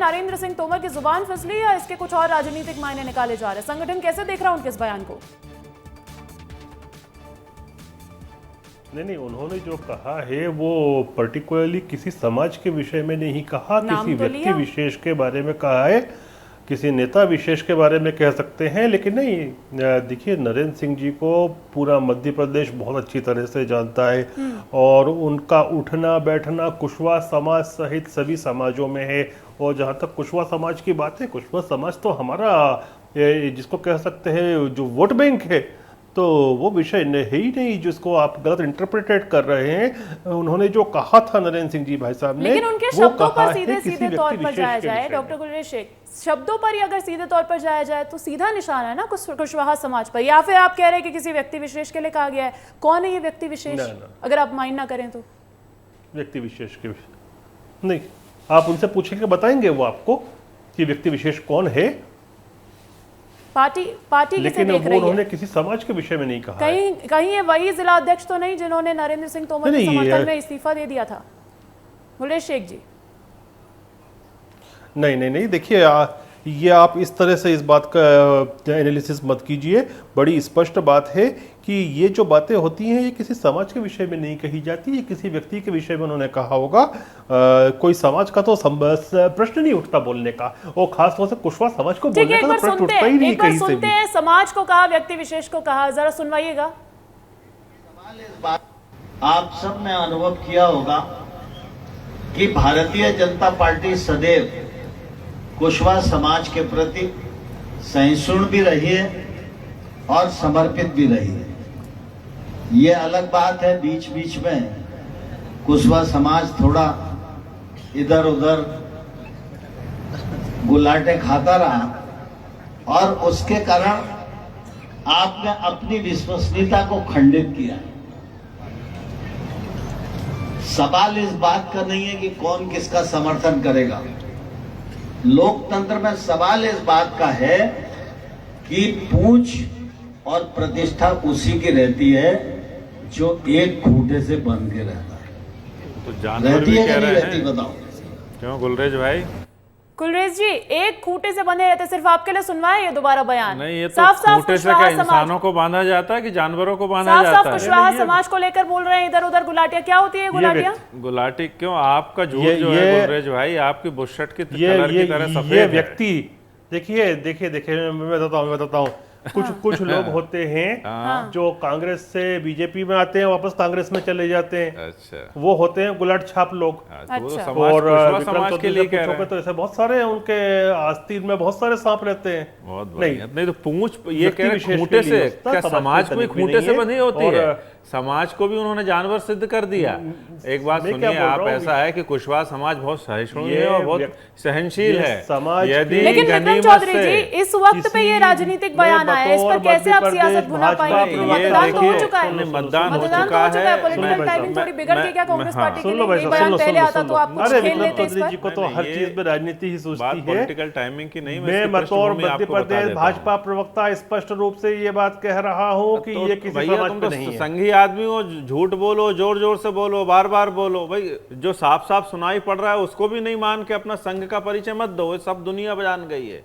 नरेंद्र सिंह तोमर की जुबान फिसली या इसके कुछ और राजनीतिक मायने निकाले जा रहे हैं? संगठन कैसे देख रहा है उनके इस बयान को? नहीं, उन्होंने जो कहा है वो पर्टिकुलरली किसी समाज के विषय में नहीं कहा, किसी व्यक्ति विशेष के बारे में कहा है, किसी नेता विशेष के बारे में कह सकते हैं। लेकिन नहीं, देखिए, नरेंद्र सिंह जी को पूरा मध्य प्रदेश बहुत अच्छी तरह से जानता है और उनका उठना बैठना कुशवाहा समाज सहित सभी समाजों में है। और जहाँ तक कुशवाहा समाज की बात है, कुशवाहा समाज तो हमारा जिसको कह सकते हैं जो वोट बैंक है, तो वो विषय है ही नहीं जिसको आप गलत इंटरप्रेटेड कर रहे हैं। उन्होंने जो कहा था नरेंद्र सिंह जी भाई साहब ने, लेकिन उनके शब्दों पर सीधे सीधे तौर पर जाया जाए, डॉक्टर गुलरेज शेख, शब्दों पर ही अगर सीधे तौर पर जाया जाए तो सीधा निशान है ना कुशवाहा समाज पर, या फिर आप कह रहे हैं कि किसी व्यक्ति विशेष के लिए कहा गया है? कौन है ये व्यक्ति विशेष, अगर आप माइंड ना करें तो? व्यक्ति विशेष के नहीं, आप उनसे पूछेंगे, बताएंगे वो आपको कि व्यक्ति विशेष कौन है। पार्टी लेकिन वो उन्होंने किसी समाज के विषय में नहीं कहा। कहीं ये वही जिला अध्यक्ष तो नहीं जिन्होंने नरेंद्र सिंह तोमर के समर्थन में इस्तीफा दे दिया था? गुलरेज शेख जी, नहीं, देखिए, ये आप इस तरह से इस बात का एनालिसिस मत कीजिए। बड़ी स्पष्ट बात है कि ये जो बातें होती हैं ये किसी समाज के विषय में नहीं कही जाती, ये किसी व्यक्ति के विषय में उन्होंने कहा होगा। कोई समाज का तो प्रश्न नहीं उठता बोलने का, और खास तौर से कुशवाहा समाज को बोलने का तो प्रश्न उठता ही नहीं कहीं से भी। समाज को कहा, व्यक्ति विशेष को कहा, जरा सुनवाइएगा। आप सब ने अनुभव किया होगा कि भारतीय जनता पार्टी सदैव कुशवाहा समाज के प्रति सहिष्णु भी रही है और समर्पित भी रही है। ये अलग बात है, बीच बीच में कुशवाहा समाज थोड़ा इधर उधर गुलाटे खाता रहा और उसके कारण आपने अपनी विश्वसनीयता को खंडित किया। सवाल इस बात का नहीं है कि कौन किसका समर्थन करेगा। लोकतंत्र में सवाल इस बात का है कि पूंछ और प्रतिष्ठा उसी की रहती है जो एक खूंटे से बंध के रहता है। तो जानवर भी कह रहे हैं, बताओ क्यों गुलरेज भाई? गुलरेज जी, एक खूंटे से बंधे रहते, सिर्फ आपके लिए सुनवाए ये दोबारा बयान? नहीं, ये तो खूंटे से क्या इंसानों को बांधा जाता है कि जानवरों को बांधा जाता है? कुशवाहा समाज को लेकर बोल रहे हैं इधर उधर गुलाटियां। क्या होती है गुलाटियां? गुलाटी क्यों? आपका झूठ जो है गुलरेज भाई, आपकी बुशर्ट की कलर की तरह सफेद है। व्यक्ति देखिए, मैं बताता हूँ। कुछ लोग होते हैं जो कांग्रेस से बीजेपी में आते हैं, वापस कांग्रेस में चले जाते हैं। अच्छा, वो होते हैं गुलाट छाप लोग। अच्छा। और समाज के लिए तो ऐसे बहुत सारे हैं, उनके आस्तीन में बहुत सारे सांप रहते हैं। बहुत नहीं तो पूंछ ये कह रहे खूंटे से, क्या समाज को खूंटे से बंधी होती है? समाज को भी उन्होंने जानवर सिद्ध कर दिया। एक बात सुनिए आप, ऐसा है कि कुशवाहा समाज बहुत सहिष्णु है और बहुत सहनशील है। लेकिन विक्रम चौधरी जी, इस वक्त पे ये राजनीतिक बयान आया, इस पर कैसे आप सियासत भुना पाएंगे? मतदान तो हो चुका है, मतदान हो चुका है। पॉलिटिकल टाइमिंग थोड़ी बिगड़ गई क्या कांग्रेस पार्टी के लिए? ये बयान पहले आता तो आप कुछ खेल लेते इस पर। जी को तो हर चीज में राजनीति ही सोचती है। पॉलिटिकल टाइमिंग की नहीं, मैं बतौर मध्य प्रदेश भाजपा प्रवक्ता स्पष्ट रूप से ये बात कह रहा हूँ कि ये किसी समाज पे नहीं है। संघी आदमी हो, झूठ बोलो, जोर जोर से बोलो, बार बार बोलो, भाई जो साफ साफ सुनाई पड़ रहा है उसको भी नहीं मान के अपना संघ का परिचय मत दो। सब दुनिया जान गई है।